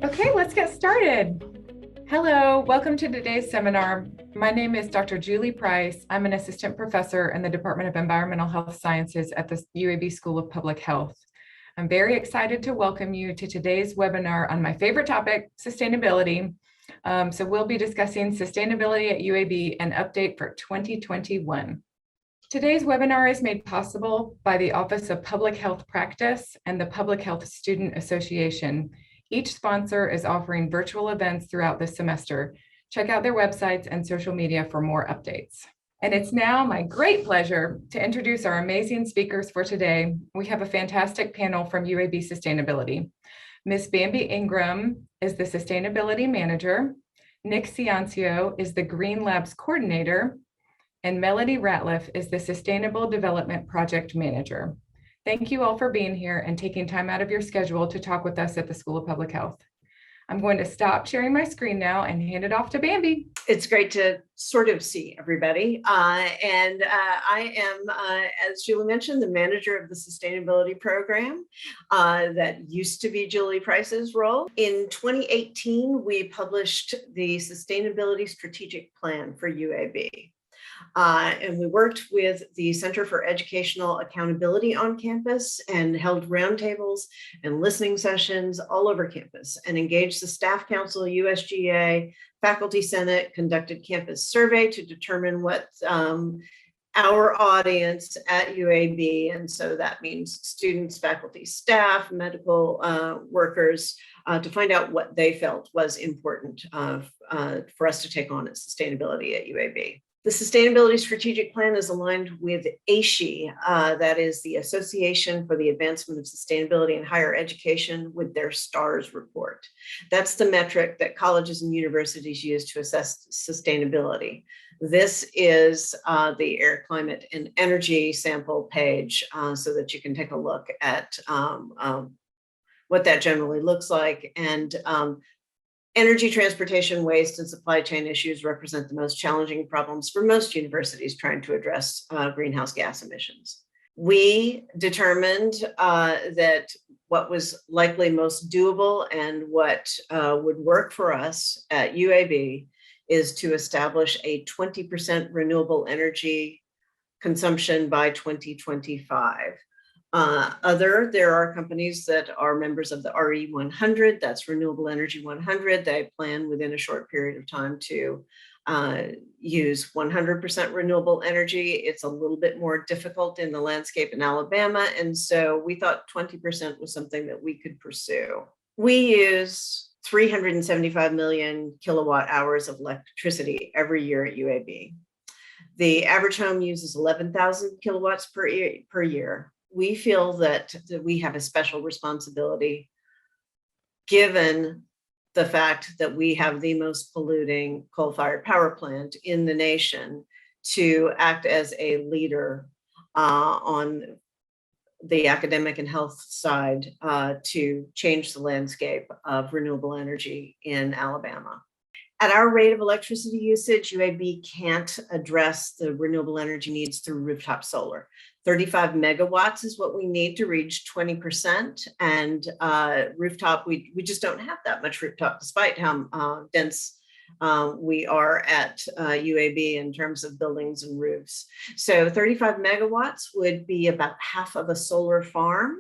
Okay, let's get started. Hello, welcome to today's seminar. My name is Dr. Julie Price. I'm an assistant professor in the Department of Environmental Health Sciences at the UAB School of Public Health. I'm very excited to welcome you to today's webinar on my favorite topic, sustainability. So we'll be discussing sustainability at UAB, an update for 2021. Today's webinar is made possible by the Office of Public Health Practice and the Public Health Student Association. Each sponsor is offering virtual events throughout this semester. Check out their websites and social media for more updates. And it's now my great pleasure to introduce our amazing speakers for today. We have a fantastic panel from UAB Sustainability. Ms. Bambi Ingram is the Sustainability Manager. Nick Ciancio is the Green Labs Coordinator. And Melody Ratliff is the Sustainable Development Project Manager. Thank you all for being here and taking time out of your schedule to talk with us at the School of Public Health. I'm going to stop sharing my screen now and hand it off to Bambi. It's great to sort of see everybody. I am, as Julie mentioned, the manager of the sustainability program that used to be Julie Price's role. In 2018, we published the Sustainability Strategic Plan for UAB. And we worked with the Center for Educational Accountability on campus and held roundtables and listening sessions all over campus and engaged the Staff Council, USGA, Faculty Senate, conducted campus survey to determine what our audience at UAB, and so that means students, faculty, staff, medical workers, to find out what they felt was important for us to take on at sustainability at UAB. The Sustainability Strategic Plan is aligned with ASHE, that is the Association for the Advancement of Sustainability in Higher Education, with their STARS report. That's the metric that colleges and universities use to assess sustainability. This is the air, climate, and energy sample page so that you can take a look at what that generally looks like. And energy, transportation, waste, and supply chain issues represent the most challenging problems for most universities trying to address greenhouse gas emissions. We determined that what was likely most doable and what would work for us at UAB is to establish a 20% renewable energy consumption by 2025. There are companies that are members of the RE100, that's Renewable Energy 100. They plan within a short period of time to use 100% renewable energy. It's a little bit more difficult in the landscape in Alabama, and so we thought 20% was something that we could pursue. We use 375 million kilowatt hours of electricity every year at UAB. The average home uses 11,000 kilowatts per year. We feel that we have a special responsibility, given the fact that we have the most polluting coal-fired power plant in the nation, to act as a leader on the academic and health side to change the landscape of renewable energy in Alabama. At our rate of electricity usage, UAB can't address the renewable energy needs through rooftop solar. 35 megawatts is what we need to reach 20%. And rooftop, we just don't have that much rooftop, despite how dense we are at UAB in terms of buildings and roofs. So 35 megawatts would be about half of a solar farm.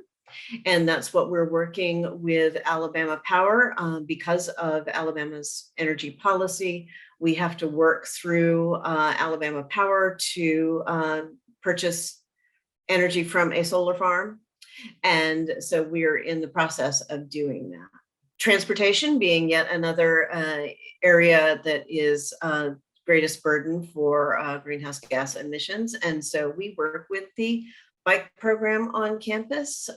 And that's what we're working with Alabama Power. Because of Alabama's energy policy, we have to work through Alabama Power to purchase energy from a solar farm. And so we're in the process of doing that. Transportation being yet another area that is greatest burden for greenhouse gas emissions. And so we work with the bike program on campus.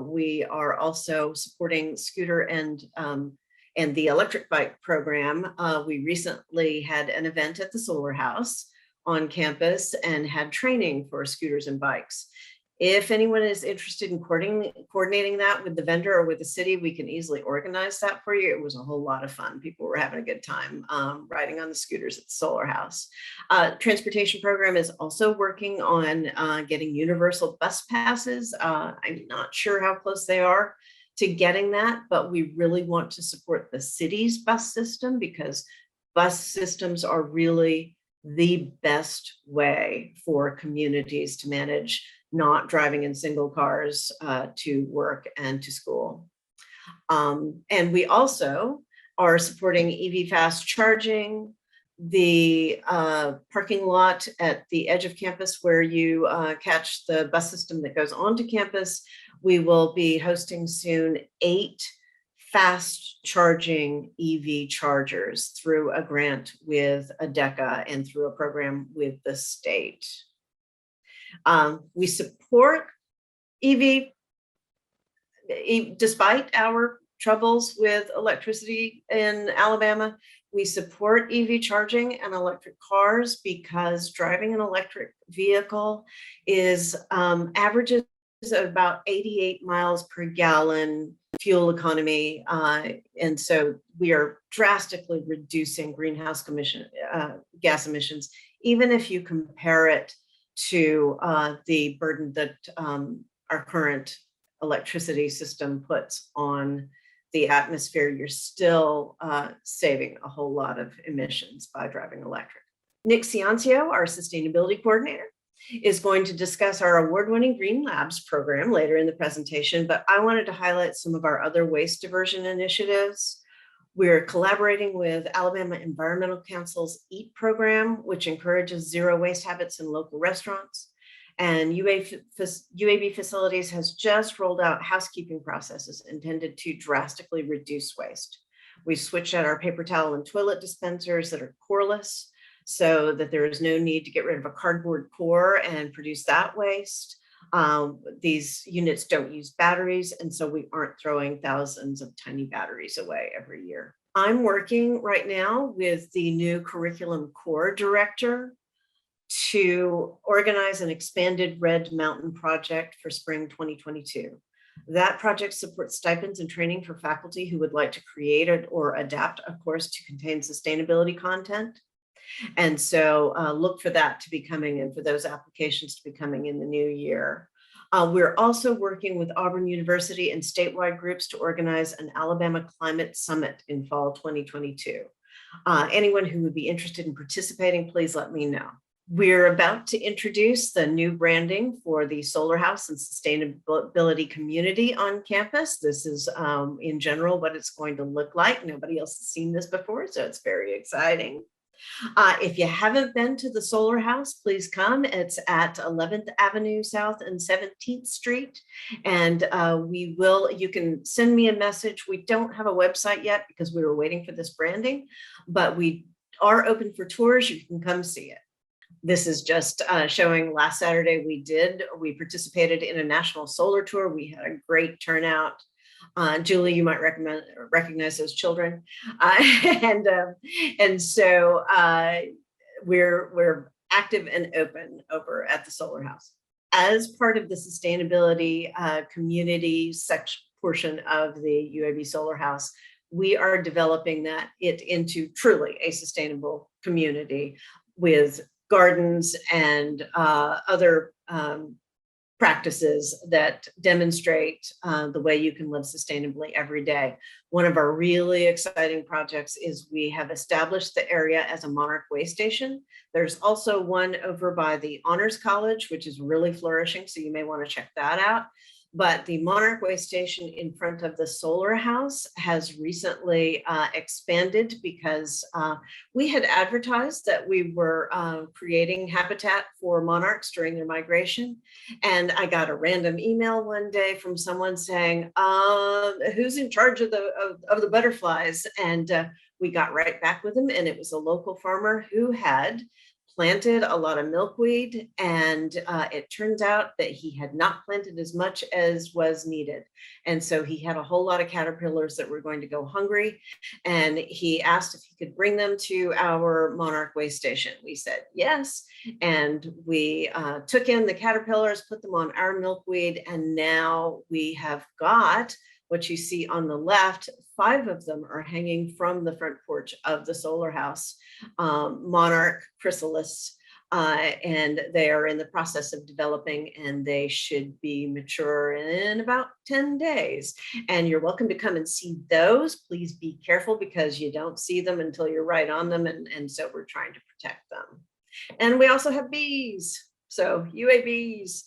We are also supporting scooter and the electric bike program. We recently had an event at the Solar House on campus and had training for scooters and bikes. If anyone is interested in coordinating that with the vendor or with the city, we can easily organize that for you. It was a whole lot of fun. People were having a good time riding on the scooters at the Solar House. Transportation program is also working on getting universal bus passes. I'm not sure how close they are to getting that, but we really want to support the city's bus system because bus systems are really the best way for communities to manage not driving in single cars to work and to school. And we also are supporting EV fast charging, the parking lot at the edge of campus where you catch the bus system that goes onto campus. We will be hosting soon 8 fast charging EV chargers through a grant with ADECA and through a program with the state. We support EV, despite our troubles with electricity in Alabama. We support EV charging and electric cars because driving an electric vehicle is averages at about 88 miles per gallon fuel economy. And so we are drastically reducing greenhouse gas emissions, even if you compare it to the burden that our current electricity system puts on the atmosphere. You're still saving a whole lot of emissions by driving electric. Nick Ciancio, our sustainability coordinator, is going to discuss our award-winning Green Labs program later in the presentation, but I wanted to highlight some of our other waste diversion initiatives. We're collaborating with Alabama Environmental Council's EAT program, which encourages zero waste habits in local restaurants. And UAB Facilities has just rolled out housekeeping processes intended to drastically reduce waste. We've switched out our paper towel and toilet dispensers that are coreless so that there is no need to get rid of a cardboard core and produce that waste. These units don't use batteries, and so we aren't throwing thousands of tiny batteries away every year. I'm working right now with the new curriculum core director to organize an expanded Red Mountain project for spring 2022. That project supports stipends and training for faculty who would like to create or adapt a course to contain sustainability content. And so look for that to be coming and for those applications to be coming in the new year. We're also working with Auburn University and statewide groups to organize an Alabama Climate Summit in fall 2022. Anyone who would be interested in participating, please let me know. We're about to introduce the new branding for the Solar House and sustainability community on campus. This is in general what it's going to look like. Nobody else has seen this before, so it's very exciting. If you haven't been to the Solar House, please come. It's at 11th Avenue South and 17th Street. And you can send me a message. We don't have a website yet because we were waiting for this branding, but we are open for tours. You can come see it. This is just showing last Saturday we participated in a national solar tour. We had a great turnout. Julie, you might recognize those children. And so we're active and open over at the Solar House. As part of the sustainability community portion of the UAB Solar House, we are developing it into truly a sustainable community with gardens and other practices that demonstrate the way you can live sustainably every day. One of our really exciting projects is we have established the area as a Monarch Way Station. There's also one over by the Honors College, which is really flourishing, so you may want to check that out. But the Monarch Way Station in front of the Solar House has recently expanded because we had advertised that we were creating habitat for monarchs during their migration. And I got a random email one day from someone saying, who's in charge of the butterflies? And we got right back with them. And it was a local farmer who had planted a lot of milkweed, and it turns out that he had not planted as much as was needed. And so he had a whole lot of caterpillars that were going to go hungry. And he asked if he could bring them to our Monarch waste station. We said yes. And we took in the caterpillars, put them on our milkweed, and now we have got what you see on the left. 5 of them are hanging from the front porch of the solar house, Monarch chrysalis, and they are in the process of developing, and they should be mature in about 10 days. And you're welcome to come and see those. Please be careful because you don't see them until you're right on them, and so we're trying to protect them. And we also have bees. So UABs,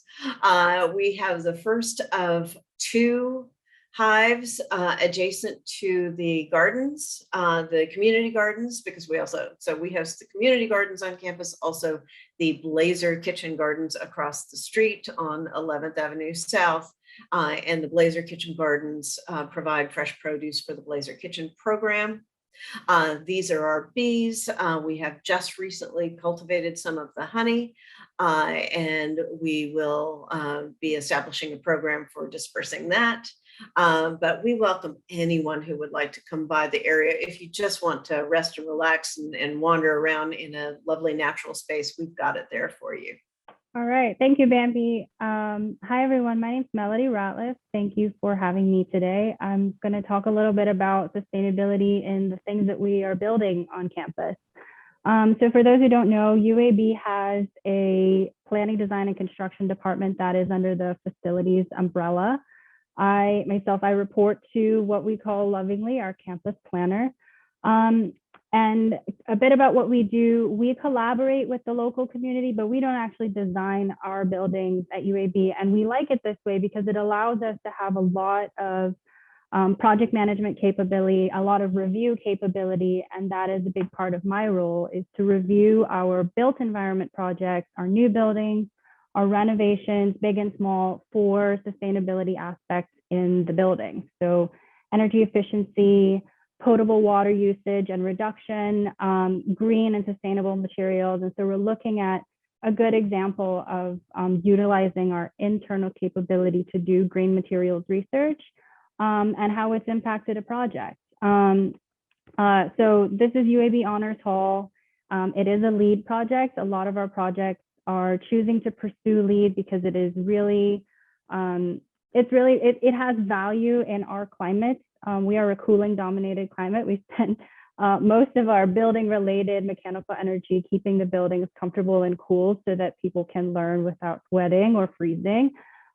we have the first of 2 hives adjacent to the gardens, the community gardens, because we host the community gardens on campus, also the Blazer Kitchen Gardens across the street on 11th Avenue South. And the Blazer Kitchen Gardens provide fresh produce for the Blazer Kitchen program. These are our bees. We have just recently cultivated some of the honey, and we will be establishing a program for dispersing that. But we welcome anyone who would like to come by the area. If you just want to rest and relax and wander around in a lovely natural space, we've got it there for you. All right, thank you, Bambi. Hi, everyone. My name is Melody Ratliff. Thank you for having me today. I'm going to talk a little bit about sustainability and the things that we are building on campus. So for those who don't know, UAB has a planning, design, and construction department that is under the facilities umbrella. I report to what we call lovingly our campus planner. And a bit about what we do, we collaborate with the local community, but we don't actually design our buildings at UAB. And we like it this way because it allows us to have a lot of project management capability, a lot of review capability. And that is a big part of my role, is to review our built environment projects, our new buildings, our renovations, big and small, for sustainability aspects in the building. So energy efficiency, potable water usage and reduction, green and sustainable materials. And so we're looking at a good example of utilizing our internal capability to do green materials research and how it's impacted a project. So this is UAB Honors Hall. It is a LEED project. A lot of our projects are choosing to pursue LEED because it is really, it has value in our climate. We are a cooling dominated climate. We spend most of our building related mechanical energy keeping the buildings comfortable and cool so that people can learn without sweating or freezing.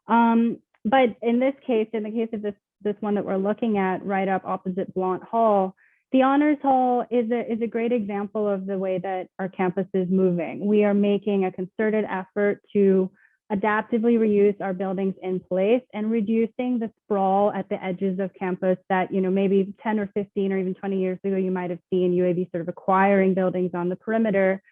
But in this case, in the case of this one that we're looking at right up opposite Blount Hall, the Honors Hall is a great example of the way that our campus is moving. We are making a concerted effort to adaptively reuse our buildings in place and reducing the sprawl at the edges of campus that, maybe 10 or 15 or even 20 years ago, you might have seen UAB sort of acquiring buildings on the perimeter.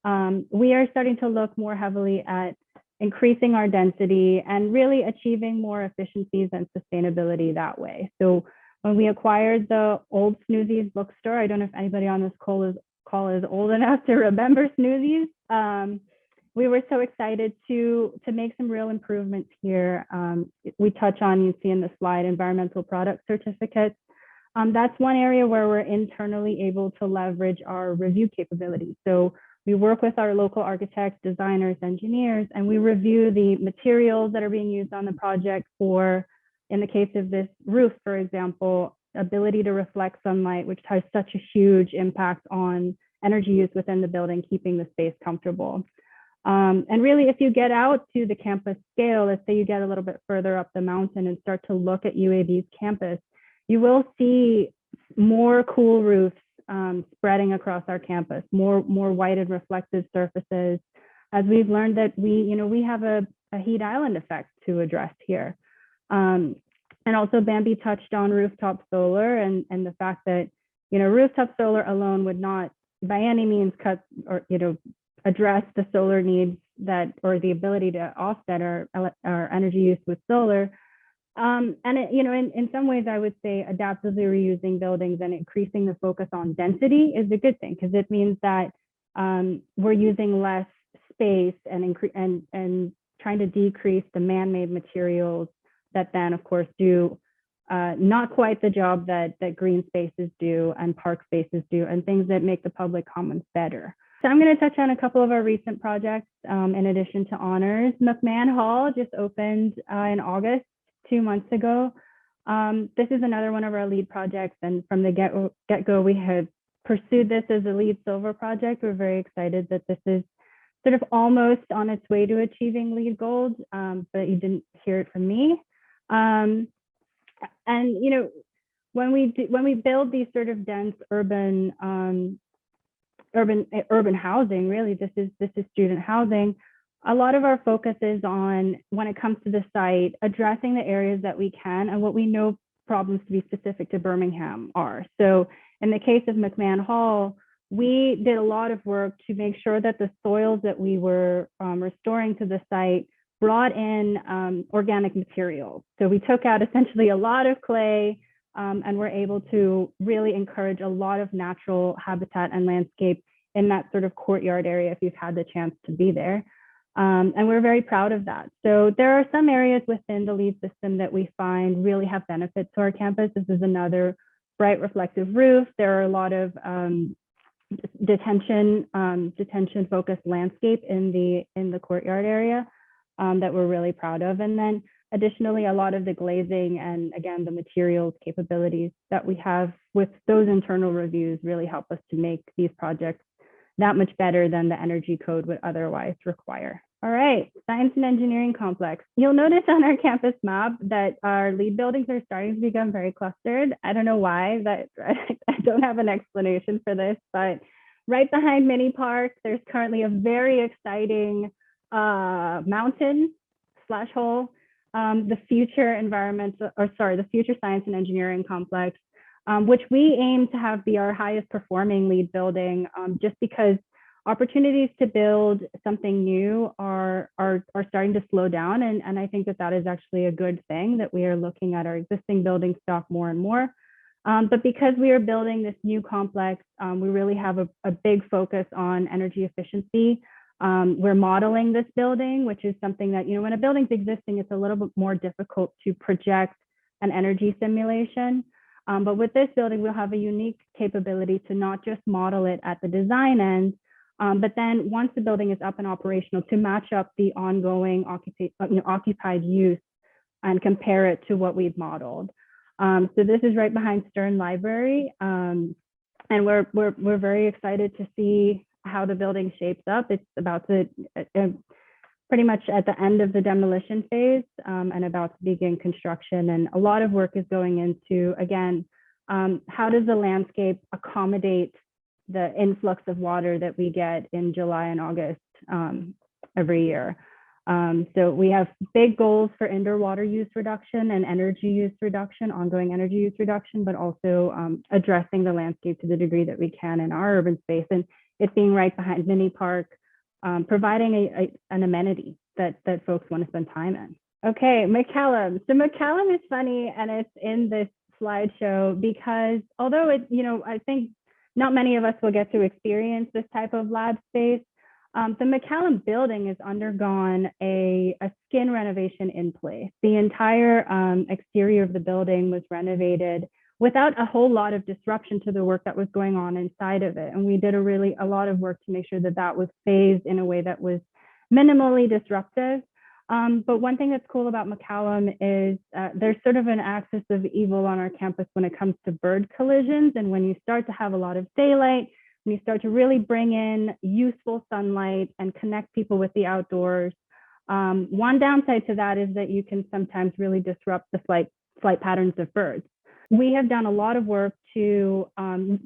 We are starting to look more heavily at increasing our density and really achieving more efficiencies and sustainability that way. So when we acquired the old Snoozies bookstore, I don't know if anybody on this call is old enough to remember Snoozies. We were so excited to make some real improvements here. We touch on, you see in the slide, environmental product certificates. That's one area where we're internally able to leverage our review capabilities. So we work with our local architects, designers, engineers, and we review the materials that are being used on the project for, in the case of this roof, for example, ability to reflect sunlight, which has such a huge impact on energy use within the building, keeping the space comfortable. And really, if you get out to the campus scale, let's say you get a little bit further up the mountain and start to look at UAB's campus, you will see more cool roofs spreading across our campus, more whited reflective surfaces, as we've learned that we have a heat island effect to address here. And also Bambi touched on rooftop solar and the fact that, rooftop solar alone would not by any means cut or, address the solar needs that, or the ability to offset our energy use with solar. And in some ways, I would say adaptively reusing buildings and increasing the focus on density is a good thing, because it means that we're using less space and trying to decrease the man-made materials that then, of course, do not quite the job that green spaces do and park spaces do, and things that make the public commons better. So I'm going to touch on a couple of our recent projects in addition to honors. Mcmahon Hall just opened in August, 2 months ago. This is another one of our lead projects, and from the get-go, we have pursued this as a lead silver project. We're very excited that this is sort of almost on its way to achieving lead gold, but you didn't hear it from me. And you know, when we build these sort of dense urban housing, really, this is student housing. A lot of our focus is on, when it comes to the site, addressing the areas that we can and what we know problems to be specific to Birmingham are. So in the case of Mcmahon Hall, we did a lot of work to make sure that the soils that we were restoring to the site brought in organic materials. So we took out essentially a lot of clay and were able to really encourage a lot of natural habitat and landscape in that sort of courtyard area if you've had the chance to be there. And we're very proud of that. So there are some areas within the LEED system that we find really have benefits to our campus. This is another bright reflective roof. There are a lot of detention focused landscape in the courtyard area that we're really proud of. And then additionally, a lot of the glazing and, again, the materials capabilities that we have with those internal reviews really help us to make these projects that much better than the energy code would otherwise require. All right, science and engineering complex. You'll notice on our campus map that our LEED buildings are starting to become very clustered. I don't know why, that I don't have an explanation for this, but right behind Mini Park, there's currently a very exciting mountain / hole, the future science and engineering complex, which we aim to have be our highest performing LEED building, just because opportunities to build something new are starting to slow down. And I think that is actually a good thing, that we are looking at our existing building stock more and more. But because we are building this new complex, we really have a big focus on energy efficiency. We're modeling this building, which is something that, when a building's existing, it's a little bit more difficult to project an energy simulation. But with this building, we'll have a unique capability to not just model it at the design end, but then once the building is up and operational, to match up the ongoing occupied use and compare it to what we've modeled. So this is right behind Stern Library, and we're very excited to see how the building shapes up. It's about to pretty much at the end of the demolition phase and about to begin construction. And a lot of work is going into, again, how does the landscape accommodate the influx of water that we get in July and August every year. So we have big goals for indoor water use reduction and energy use reduction, ongoing energy use reduction, but also addressing the landscape to the degree that we can in our urban space. And it being right behind Mini Park, providing an amenity that folks want to spend time in. Okay, McCallum. So McCallum is funny, and it's in this slideshow because although I think not many of us will get to experience this type of lab space, the McCallum building has undergone a skin renovation in place. The entire exterior of the building was renovated without a whole lot of disruption to the work that was going on inside of it. And we did a lot of work to make sure that was phased in a way that was minimally disruptive. But one thing that's cool about McCallum is there's sort of an axis of evil on our campus when it comes to bird collisions. And when you start to have a lot of daylight, when you start to really bring in useful sunlight and connect people with the outdoors, one downside to that is that you can sometimes really disrupt the flight patterns of birds. We have done a lot of work to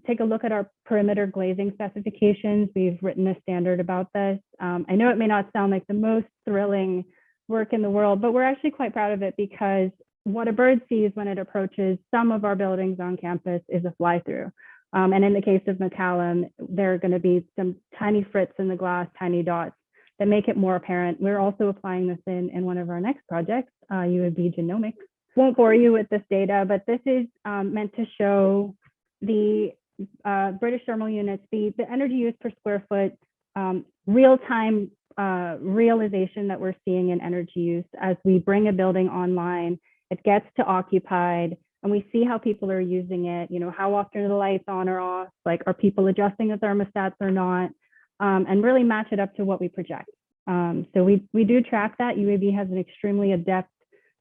take a look at our perimeter glazing specifications. We've written a standard about this. I know it may not sound like the most thrilling work in the world, but we're actually quite proud of it, because what a bird sees when it approaches some of our buildings on campus is a fly-through. And in the case of McCallum, there are going to be some tiny frits in the glass, tiny dots that make it more apparent. We're also applying this in one of our next projects, UAB Genomics. Won't bore you with this data, but this is meant to show the British thermal units, the energy use per square foot, real-time realization that we're seeing in energy use as we bring a building online, it gets to occupied, and we see how people are using it, how often are the lights on or off, like are people adjusting the thermostats or not, and really match it up to what we project. So we do track that. UAB has an extremely adept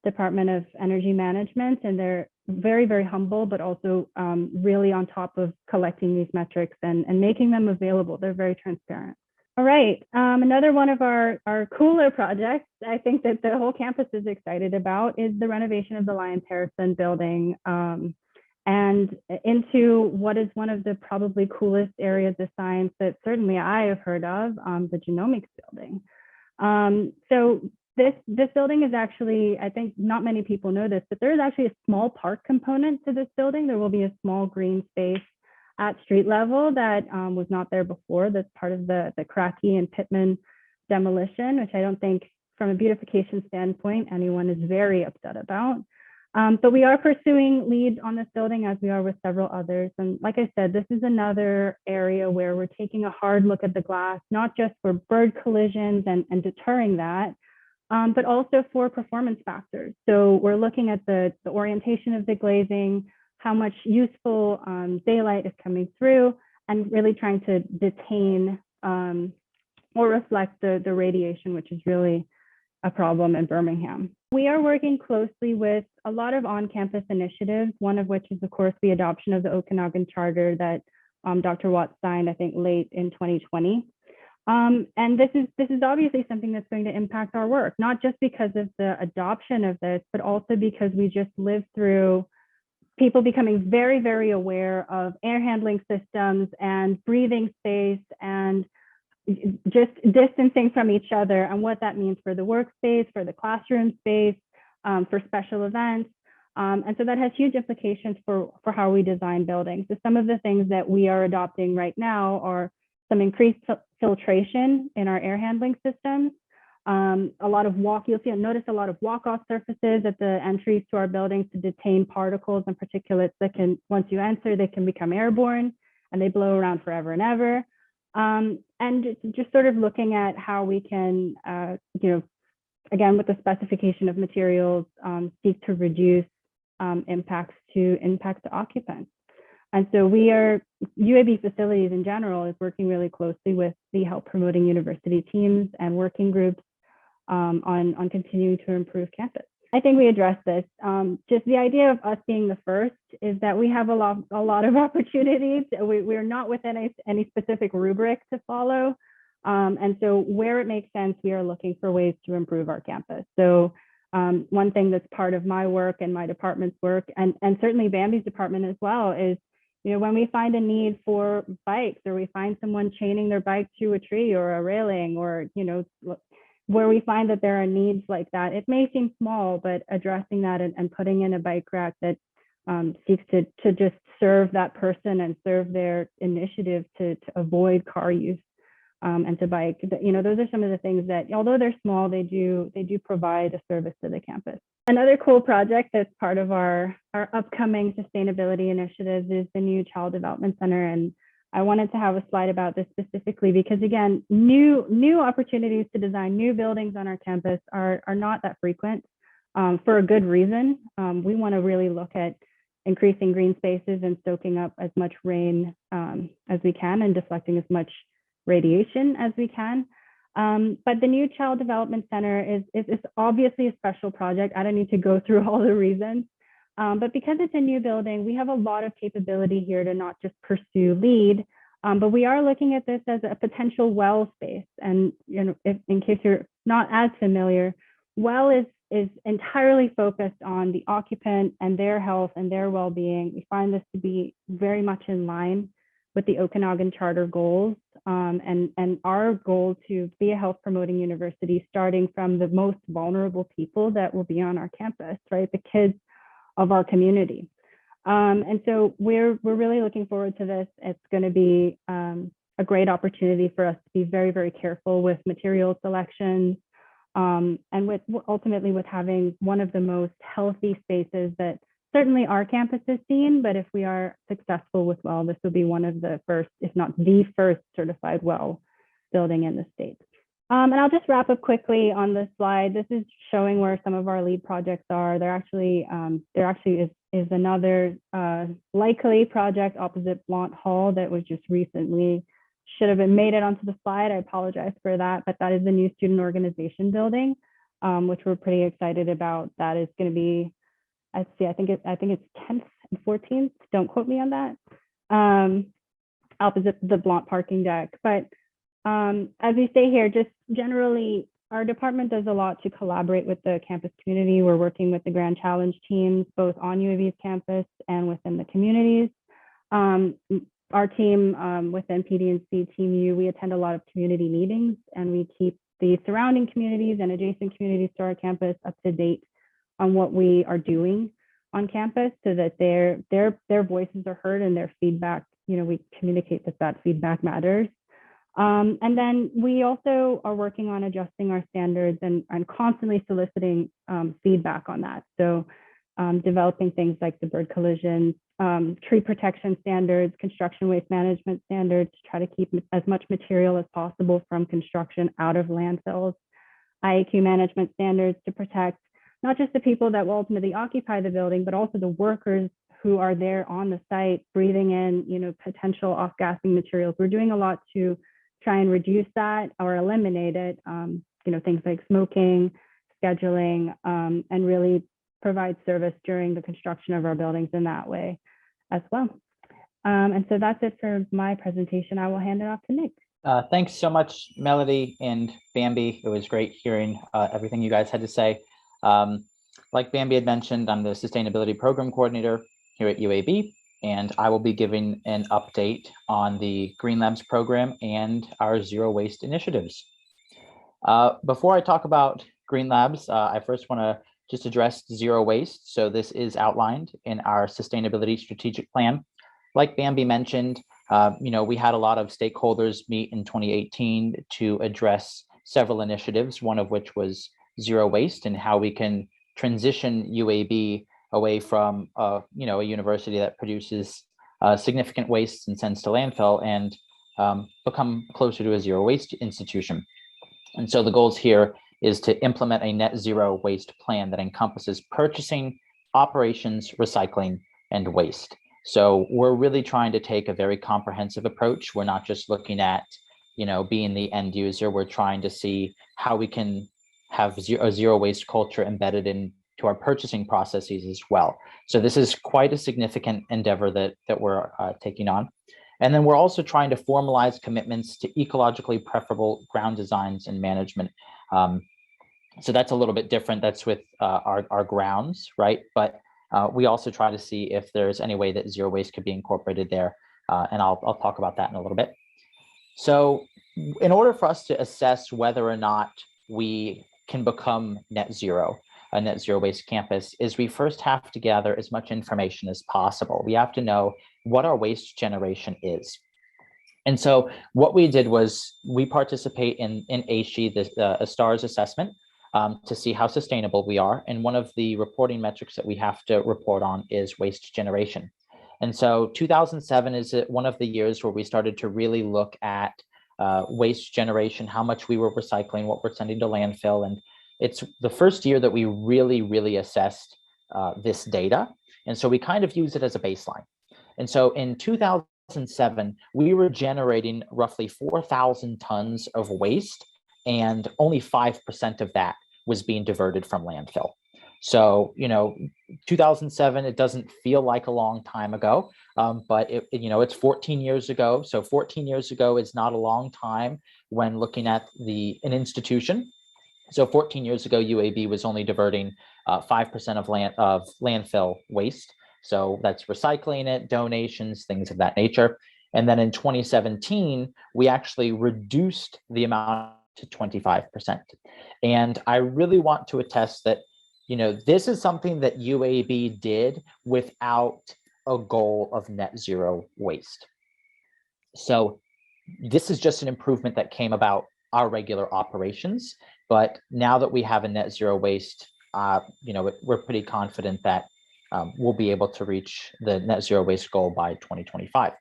Department of Energy Management, and they're very, very humble, but also really on top of collecting these metrics and making them available. They're very transparent. All right, another one of our cooler projects, I think that the whole campus is excited about, is the renovation of the Lyons Harrison building and into what is one of the probably coolest areas of science that certainly I have heard of, the genomics building. So this building is actually, I think not many people know this, but there's actually a small park component to this building. There will be a small green space at street level that was not there before. That's part of the Cracky and Pittman demolition, which I don't think from a beautification standpoint, anyone is very upset about. But we are pursuing leads on this building as we are with several others. And like I said, this is another area where we're taking a hard look at the glass, not just for bird collisions and deterring that, but also for performance factors. So we're looking at the orientation of the glazing, how much useful daylight is coming through, and really trying to detain or reflect the radiation, which is really a problem in Birmingham. We are working closely with a lot of on-campus initiatives, one of which is, of course, the adoption of the Okanagan Charter that Dr. Watts signed, I think, late in 2020. And this is obviously something that's going to impact our work, not just because of the adoption of this, but also because we just lived through people becoming very, very aware of air handling systems and breathing space and just distancing from each other and what that means for the workspace, for the classroom space, for special events. And so that has huge implications for how we design buildings. So some of the things that we are adopting right now are some increased filtration in our air handling systems. A lot of notice a lot of walk-off surfaces at the entries to our buildings to detain particles and particulates that can, once you enter, they can become airborne and they blow around forever and ever. And just sort of looking at how we can, again, with the specification of materials, seek to reduce impacts to occupants. And so UAB Facilities in general is working really closely with the Health Promoting University teams and working groups on continuing to improve campus. I think we addressed this. Just the idea of us being the first is that we have a lot of opportunities. We're not within any specific rubric to follow. And so where it makes sense, we are looking for ways to improve our campus. So one thing that's part of my work and my department's work, and certainly Bambi's department as well, is when we find a need for bikes, or we find someone chaining their bike to a tree or a railing, or where we find that there are needs like that, it may seem small, but addressing that and putting in a bike rack that seeks to just serve that person and serve their initiative to avoid car use and to bike. Those are some of the things that, although they're small, they do provide a service to the campus. Another cool project that's part of our upcoming sustainability initiatives is the new Child Development Center. And I wanted to have a slide about this specifically because, again, new opportunities to design new buildings on our campus are not that frequent for a good reason. We want to really look at increasing green spaces and soaking up as much rain as we can and deflecting as much radiation as we can. But the new Child Development Center is obviously a special project. I don't need to go through all the reasons. But because it's a new building, we have a lot of capability here to not just pursue LEED, but we are looking at this as a potential well space. And in case you're not as familiar, well is entirely focused on the occupant and their health and their well-being. We find this to be very much in line with the Okanagan Charter goals and our goal to be a health promoting university, starting from the most vulnerable people that will be on our campus, right? The kids of our community. And so we're really looking forward to this. It's going to be a great opportunity for us to be very, very careful with material selections and ultimately with having one of the most healthy spaces that certainly our campus has seen, but if we are successful with WELL, this will be one of the first, if not the first certified WELL building in the state. And I'll just wrap up quickly on this slide. This is showing where some of our lead projects are. There actually is another likely project opposite McMahon Hall that was just recently, should have been made it onto the slide. I apologize for that, but that is the new student organization building, which we're pretty excited about. That is going to be, I think it's 10th and 14th. Don't quote me on that. Opposite the Blount parking deck, but as we say here, just generally, our department does a lot to collaborate with the campus community. We're working with the Grand Challenge teams, both on UAB's campus and within the communities. Our team within PD&C Team U, we attend a lot of community meetings, and we keep the surrounding communities and adjacent communities to our campus up to date on what we are doing on campus, so that their voices are heard and their feedback, we communicate that feedback matters. And then we also are working on adjusting our standards and constantly soliciting feedback on that. So developing things like the bird collision, tree protection standards, construction waste management standards to try to keep as much material as possible from construction out of landfills, IAQ management standards to protect not just the people that will ultimately occupy the building, but also the workers who are there on the site breathing in, potential off-gassing materials. We're doing a lot to try and reduce that or eliminate it, things like smoking, scheduling, and really provide service during the construction of our buildings in that way as well. And so that's it for my presentation. I will hand it off to Nick. Thanks so much, Melody and Bambi. It was great hearing everything you guys had to say. Like Bambi had mentioned, I'm the Sustainability Program Coordinator here at UAB, and I will be giving an update on the Green Labs program and our Zero Waste initiatives. Before I talk about Green Labs, I first want to just address Zero Waste. So this is outlined in our Sustainability Strategic Plan. Like Bambi mentioned, we had a lot of stakeholders meet in 2018 to address several initiatives, one of which was Zero Waste and how we can transition UAB away from a university that produces significant waste and sends to landfill and become closer to a zero waste institution. And so the goals here is to implement a net zero waste plan that encompasses purchasing, operations, recycling, and waste. So we're really trying to take a very comprehensive approach. We're not just looking at, being the end user. We're trying to see how we can have a zero waste culture embedded into our purchasing processes as well. So this is quite a significant endeavor that we're taking on. And then we're also trying to formalize commitments to ecologically preferable ground designs and management. So that's a little bit different. That's with our grounds, right? But we also try to see if there's any way that zero waste could be incorporated there. And I'll talk about that in a little bit. So in order for us to assess whether or not we can become net zero, a net zero waste campus, is we first have to gather as much information as possible. We have to know what our waste generation is. And so what we did was we participate in ASHE, the STARS assessment, to see how sustainable we are. And one of the reporting metrics that we have to report on is waste generation. And so 2007 is one of the years where we started to really look at waste generation, how much we were recycling, what we're sending to landfill. And it's the first year that we really assessed this data. And so we kind of use it as a baseline. And so in 2007, we were generating roughly 4,000 tons of waste, and only 5% of that was being diverted from landfill. So, 2007, it doesn't feel like a long time ago, but it's 14 years ago. So 14 years ago is not a long time when looking at an institution. So 14 years ago, UAB was only diverting 5% of landfill waste. So that's recycling it, donations, things of that nature. And then in 2017, we actually reduced the amount to 25%. And I really want to attest that, this is something that UAB did without a goal of net zero waste. So this is just an improvement that came about our regular operations. But now that we have a net zero waste, we're pretty confident that we'll be able to reach the net zero waste goal by 2025.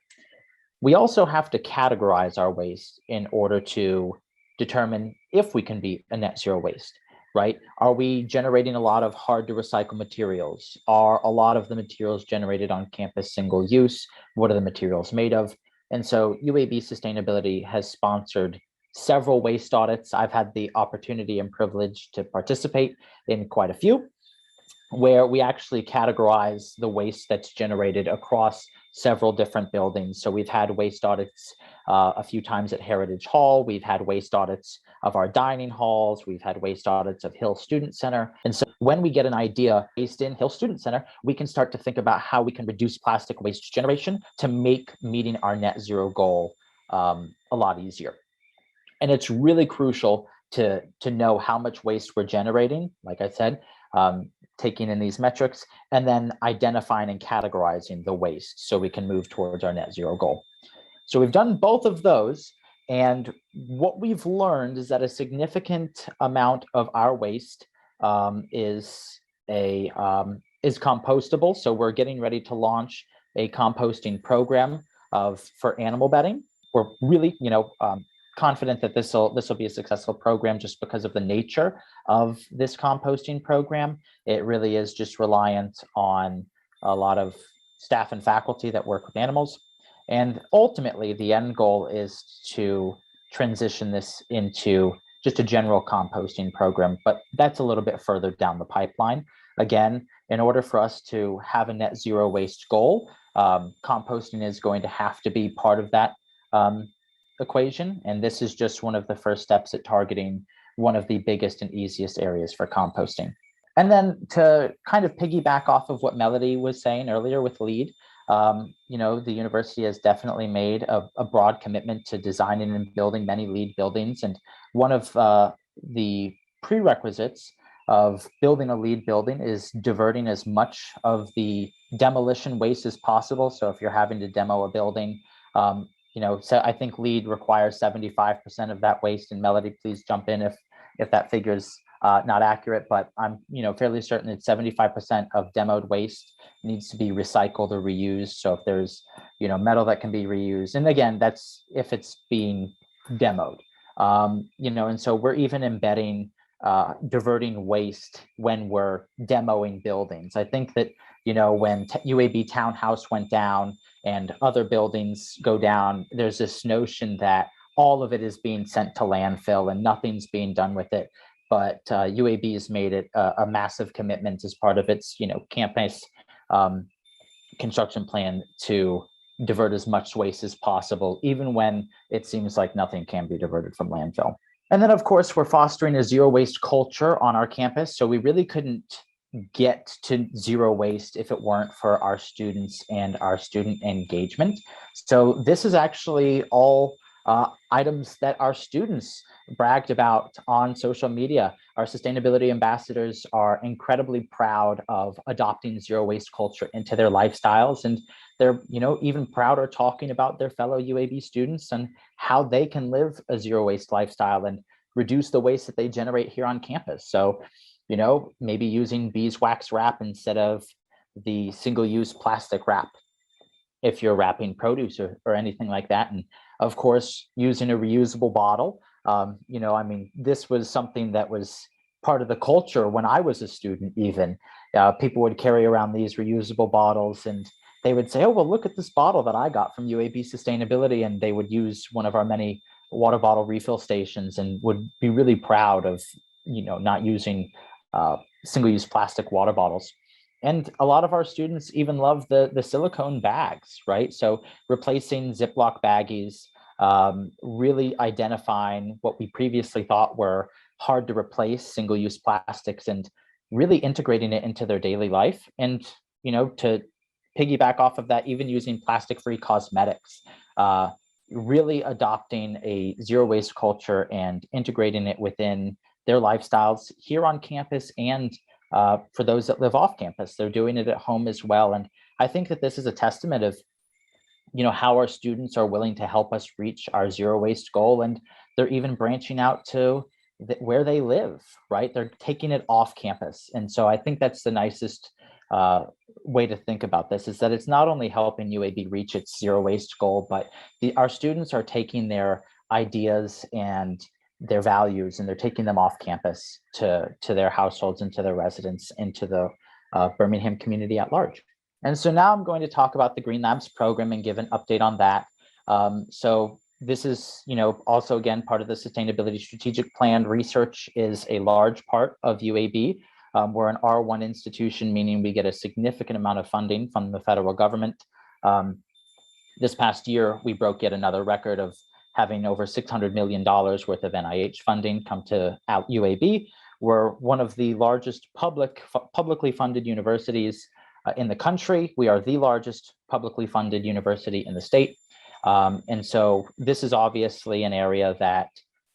We also have to categorize our waste in order to determine if we can be a net zero waste, right? Are we generating a lot of hard to recycle materials? Are a lot of the materials generated on campus single use? What are the materials made of? And so UAB Sustainability has sponsored several waste audits. I've had the opportunity and privilege to participate in quite a few, where we actually categorize the waste that's generated across several different buildings. So we've had waste audits a few times at Heritage Hall. We've had waste audits of our dining halls. We've had waste audits of Hill Student Center. And so when we get an idea based in Hill Student Center, we can start to think about how we can reduce plastic waste generation to make meeting our net zero goal a lot easier. And it's really crucial to know how much waste we're generating, like I said, taking in these metrics, and then identifying and categorizing the waste so we can move towards our net zero goal. So we've done both of those. And what we've learned is that a significant amount of our waste is compostable. So we're getting ready to launch a composting program for animal bedding. We're really, confident that this will be a successful program just because of the nature of this composting program. It really is just reliant on a lot of staff and faculty that work with animals. And ultimately, the end goal is to transition this into just a general composting program, but that's a little bit further down the pipeline. Again, in order for us to have a net zero waste goal, composting is going to have to be part of that equation. And this is just one of the first steps at targeting one of the biggest and easiest areas for composting. And then to kind of piggyback off of what Melody was saying earlier with LEED, the university has definitely made a broad commitment to designing and building many LEED buildings. And one of the prerequisites of building a LEED building is diverting as much of the demolition waste as possible. So if you're having to demo a building, so I think LEED requires 75% of that waste. And Melody, please jump in if that figure's not accurate, but I'm fairly certain that 75% of demoed waste needs to be recycled or reused. So if there's metal that can be reused, and again, that's if it's being demoed, and so we're even embedding diverting waste when we're demoing buildings. I think that when UAB Townhouse went down and other buildings go down, there's this notion that all of it is being sent to landfill and nothing's being done with it. But UAB has made it a massive commitment as part of its campus construction plan to divert as much waste as possible, even when it seems like nothing can be diverted from landfill. And then, of course, we're fostering a zero waste culture on our campus. So we really couldn't get to zero waste if it weren't for our students and our student engagement. So this is actually all items that our students bragged about on social media. Our sustainability ambassadors are incredibly proud of adopting zero waste culture into their lifestyles. And they're, even prouder talking about their fellow UAB students and how they can live a zero waste lifestyle and reduce the waste that they generate here on campus. So, maybe using beeswax wrap instead of the single-use plastic wrap if you're wrapping produce or anything like that. And of course, using a reusable bottle. This was something that was part of the culture when I was a student. Even people would carry around these reusable bottles and they would say, oh, well, look at this bottle that I got from UAB Sustainability. And they would use one of our many water bottle refill stations and would be really proud of, not using single-use plastic water bottles. And a lot of our students even love the silicone bags, right? So replacing Ziploc baggies, really identifying what we previously thought were hard to replace single-use plastics and really integrating it into their daily life. And, to piggyback off of that, even using plastic-free cosmetics, really adopting a zero waste culture and integrating it within their lifestyles here on campus and for those that live off campus. They're doing it at home as well. And I think that this is a testament of, how our students are willing to help us reach our zero waste goal. And they're even branching out to where they live, right? They're taking it off campus. And so I think that's the nicest way to think about this is that it's not only helping UAB reach its zero waste goal, but our students are taking their ideas and their values and they're taking them off campus to their households and to their residents and to the Birmingham community at large. And so now I'm going to talk about the Green Labs program and give an update on that. So this is, also again, part of the sustainability strategic plan. Research is a large part of UAB. We're an R1 institution, meaning we get a significant amount of funding from the federal government. This past year, we broke yet another record of having over $600 million worth of NIH funding come to UAB. We're one of the largest publicly funded universities in the country. We are the largest publicly funded university in the state. And so this is obviously an area that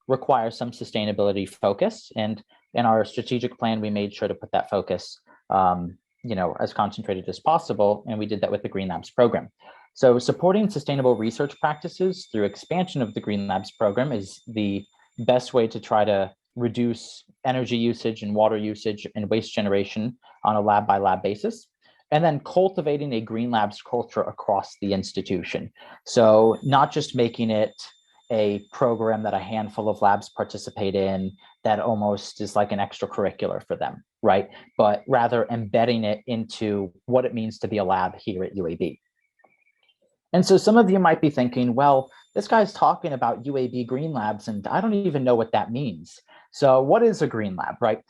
requires some sustainability focus. And in our strategic plan, we made sure to put that focus, as concentrated as possible. And we did that with the Green Labs program. So supporting sustainable research practices through expansion of the Green Labs program is the best way to try to reduce energy usage and water usage and waste generation on a lab by lab basis. And then cultivating a Green Labs culture across the institution. So not just making it a program that a handful of labs participate in that almost is like an extracurricular for them, right? But rather embedding it into what it means to be a lab here at UAB. And so some of you might be thinking, well, this guy's talking about UAB Green Labs, and I don't even know what that means. So what is a Green Lab, right?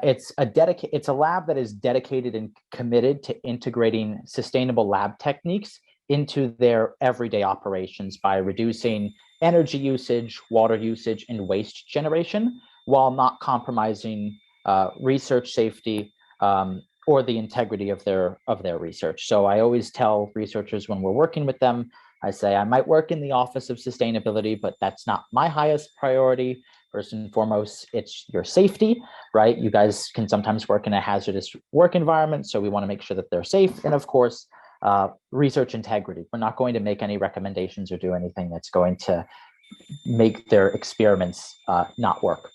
It's a lab that is dedicated and committed to integrating sustainable lab techniques into their everyday operations by reducing energy usage, water usage, and waste generation, while not compromising research safety or the integrity of their research. So I always tell researchers when we're working with them, I say, I might work in the Office of Sustainability, but that's not my highest priority. First and foremost, it's your safety, right? You guys can sometimes work in a hazardous work environment, so we want to make sure that they're safe. And of course, research integrity. We're not going to make any recommendations or do anything that's going to make their experiments not work.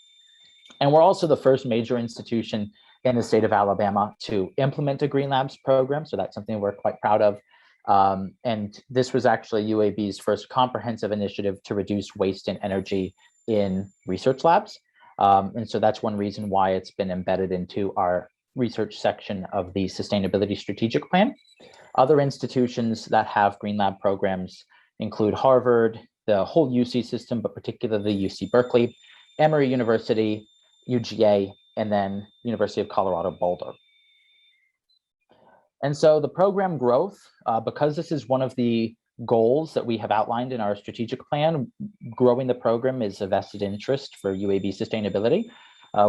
And we're also the first major institution in the state of Alabama to implement a Green Labs program. So that's something we're quite proud of. And this was actually UAB's first comprehensive initiative to reduce waste and energy in research labs. And so that's one reason why it's been embedded into our research section of the Sustainability Strategic Plan. Other institutions that have Green Lab programs include Harvard, the whole UC system, but particularly UC Berkeley, Emory University, UGA, and then University of Colorado Boulder. And so the program growth, because this is one of the goals that we have outlined in our strategic plan, growing the program is a vested interest for UAB Sustainability.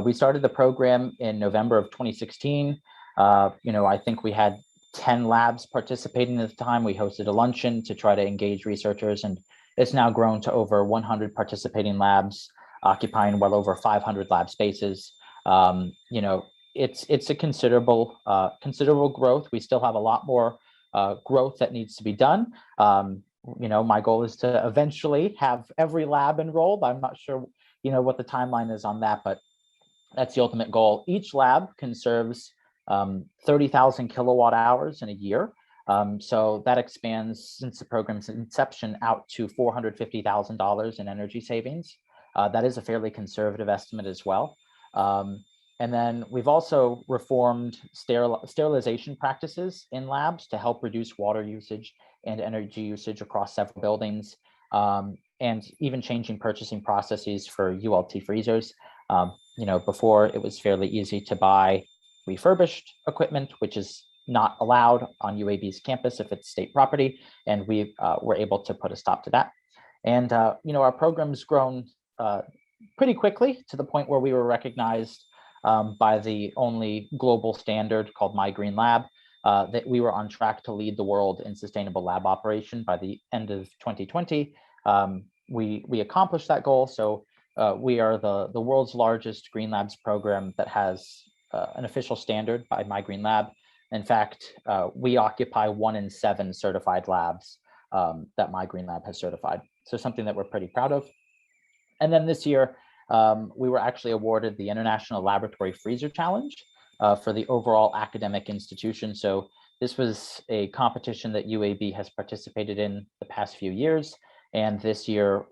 We started the program in November of 2016. I think we had 10 labs participating at the time. We hosted a luncheon to try to engage researchers, and it's now grown to over 100 participating labs, occupying well over 500 lab spaces. It's a considerable growth. We still have a lot more growth that needs to be done. My goal is to eventually have every lab enrolled. I'm not sure, what the timeline is on that, but that's the ultimate goal. Each lab conserves 30,000 kilowatt hours in a year. So that expands since the program's inception out to $450,000 in energy savings. That is a fairly conservative estimate as well. And then we've also reformed sterilization practices in labs to help reduce water usage and energy usage across several buildings, and even changing purchasing processes for ULT freezers. Before it was fairly easy to buy refurbished equipment, which is not allowed on UAB's campus if it's state property, and we were able to put a stop to that. And our program's grown pretty quickly to the point where we were recognized by the only global standard called My Green Lab, that we were on track to lead the world in sustainable lab operation by the end of 2020. We accomplished that goal. So we are the world's largest Green Labs program that has an official standard by My Green Lab. In fact, we occupy 1 in 7 certified labs that My Green Lab has certified. So something that we're pretty proud of. And then this year, we were actually awarded the International Laboratory Freezer Challenge for the overall academic institution. So This was a competition that UAB has participated in the past few years. And this year,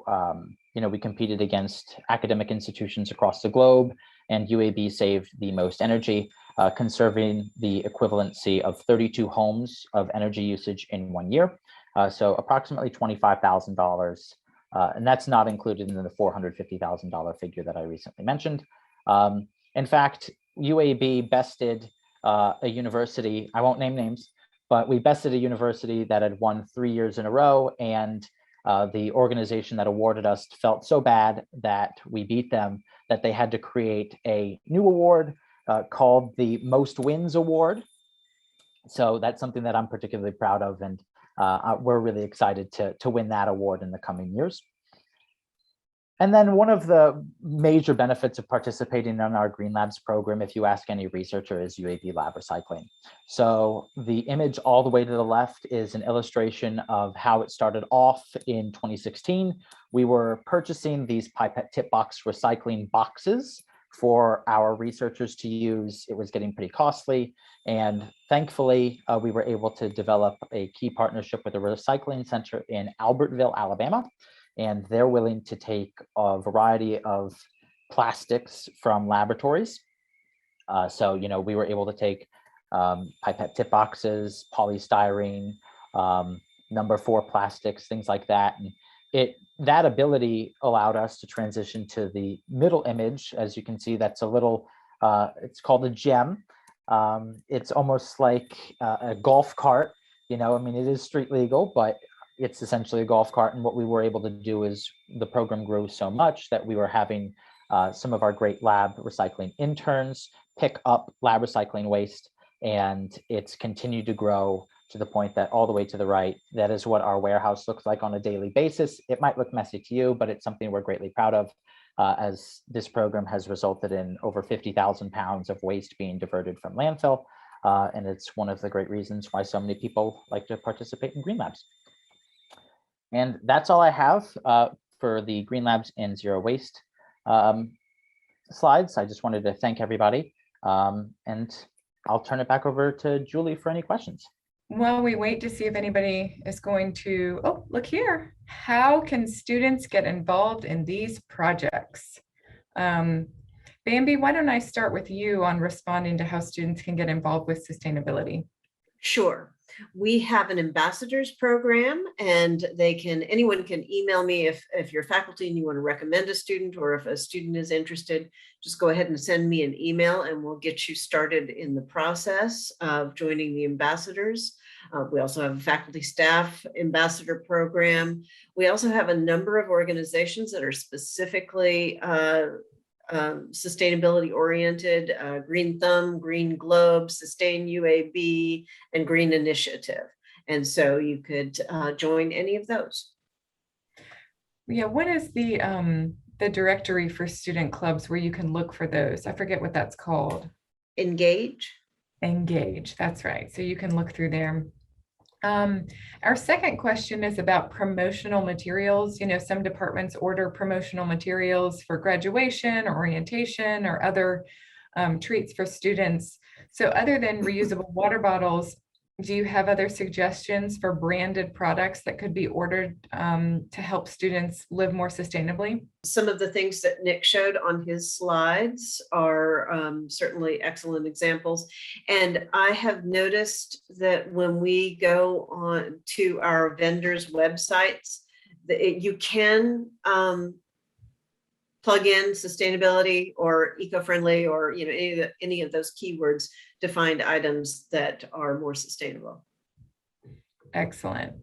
we competed against academic institutions across the globe, and UAB saved the most energy, conserving the equivalency of 32 homes of energy usage in 1 year. So approximately $25,000. And that's not included in the $450,000 figure that I recently mentioned. In fact, UAB bested a university, I won't name names, but we bested a university that had won 3 years in a row, and the organization that awarded us felt so bad that we beat them that they had to create a new award called the Most Wins Award. So that's something that I'm particularly proud of, and we're really excited to win that award in the coming years. And then one of the major benefits of participating in our Green Labs program, if you ask any researcher, is UAB Lab Recycling. So the image all the way to the left is an illustration of how it started off in 2016. We were purchasing these pipette tip box recycling boxes for our researchers to use. It was getting pretty costly. And thankfully, we were able to develop a key partnership with a recycling center in Albertville, Alabama. And they're willing to take a variety of plastics from laboratories. So, we were able to take pipette tip boxes, polystyrene, number 4 plastics, things like that. And that ability allowed us to transition to the middle image. As you can see, that's a little, it's called a gem. It's almost like a golf cart, it is street legal, but it's essentially a golf cart. And what we were able to do is the program grew so much that we were having some of our great lab recycling interns pick up lab recycling waste, and it's continued to grow to the point that all the way to the right, that is what our warehouse looks like on a daily basis. It might look messy to you, but it's something we're greatly proud of, as this program has resulted in over 50,000 pounds of waste being diverted from landfill. And it's one of the great reasons why so many people like to participate in Green Labs. And that's all I have for the Green Labs and Zero Waste slides. I just wanted to thank everybody, and I'll turn it back over to Julie for any questions. While we wait to see if anybody is going to, oh, look here. How can students get involved in these projects? Bambi, why don't I start with you on responding to how students can get involved with sustainability? Sure. We have an ambassadors program, and anyone can email me if you're faculty and you want to recommend a student, or if a student is interested, just go ahead and send me an email and we'll get you started in the process of joining the ambassadors. We also have a faculty staff ambassador program. We also have a number of organizations that are specifically sustainability oriented, Green Thumb, Green Globe, Sustain UAB, and Green Initiative. And so you could join any of those. Yeah, what is the directory for student clubs where you can look for those? I forget what that's called. Engage. Engage, that's right. So you can look through there. Our second question is about promotional materials. Some departments order promotional materials for graduation or orientation or other treats for students. So other than reusable water bottles, do you have other suggestions for branded products that could be ordered to help students live more sustainably? Some of the things that Nick showed on his slides are certainly excellent examples. And I have noticed that when we go on to our vendors' websites, you can plug in sustainability or eco-friendly or any of those keywords to find items that are more sustainable. Excellent.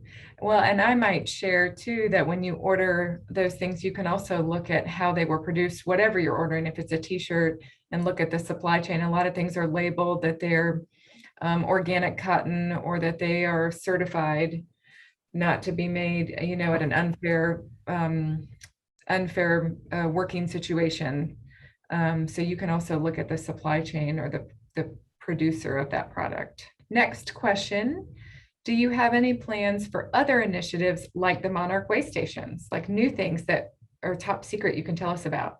Well, and I might share too that when you order those things, you can also look at how they were produced, whatever you're ordering. If it's a t-shirt, and look at the supply chain. A lot of things are labeled that they're organic cotton, or that they are certified not to be made, at an unfair working situation. So you can also look at the supply chain or the producer of that product. Next question. Do you have any plans for other initiatives like the Monarch Waste Stations, like new things that are top secret you can tell us about?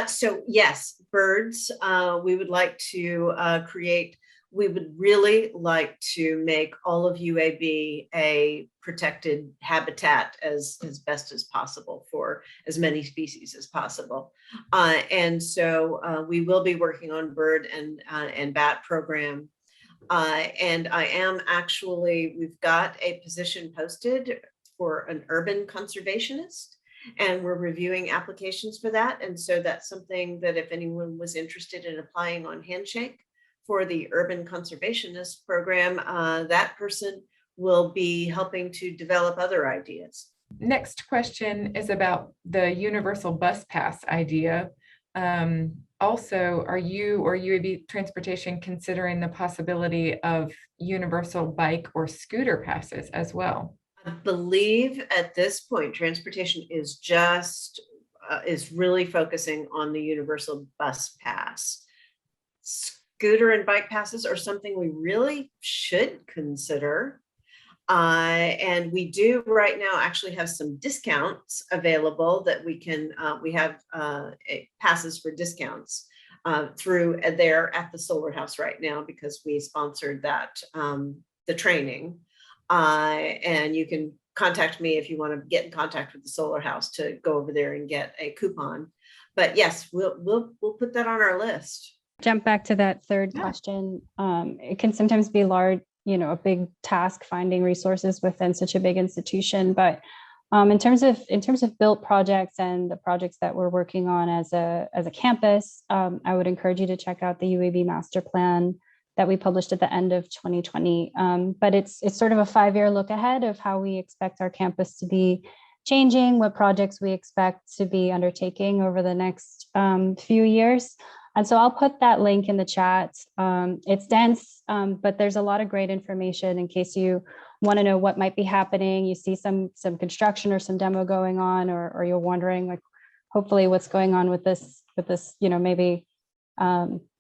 So yes, birds. We would like to create we would really like to make all of UAB a protected habitat as best as possible for as many species as possible. And so we will be working on bird and bat program. And I am actually, we've got a position posted for an urban conservationist, and we're reviewing applications for that. And so that's something that if anyone was interested in applying on Handshake for the urban conservationist program, that person will be helping to develop other ideas. Next question is about the universal bus pass idea. Also, are you or UAB Transportation considering the possibility of universal bike or scooter passes as well? I believe at this point, transportation is just is really focusing on the universal bus pass. Scooter and bike passes are something we really should consider. And we do right now actually have some discounts available that we can, we have passes for discounts through there at the Solar House right now because we sponsored that, the training. And you can contact me if you want to get in contact with the Solar House to go over there and get a coupon. But yes, we'll put that on our list. Jump back to that third question. It can sometimes be large, a big task finding resources within such a big institution. But in terms of built projects and the projects that we're working on as a campus, I would encourage you to check out the UAB master plan that we published at the end of 2020. But it's sort of a 5-year look ahead of how we expect our campus to be changing, what projects we expect to be undertaking over the next few years. And so I'll put that link in the chat. It's dense, but there's a lot of great information in case you want to know what might be happening. You see some construction or some demo going on, or you're wondering, like, hopefully what's going on with this, maybe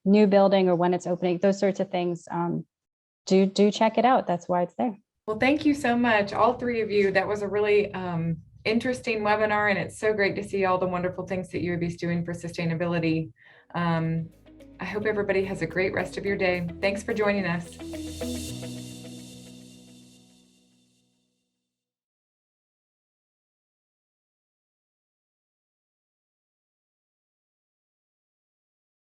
new building or when it's opening, those sorts of things. Do check it out. That's why it's there. Well, thank you so much, all three of you. That was a really interesting webinar, and it's so great to see all the wonderful things that UAB is doing for sustainability. I hope everybody has a great rest of your day. Thanks for joining us.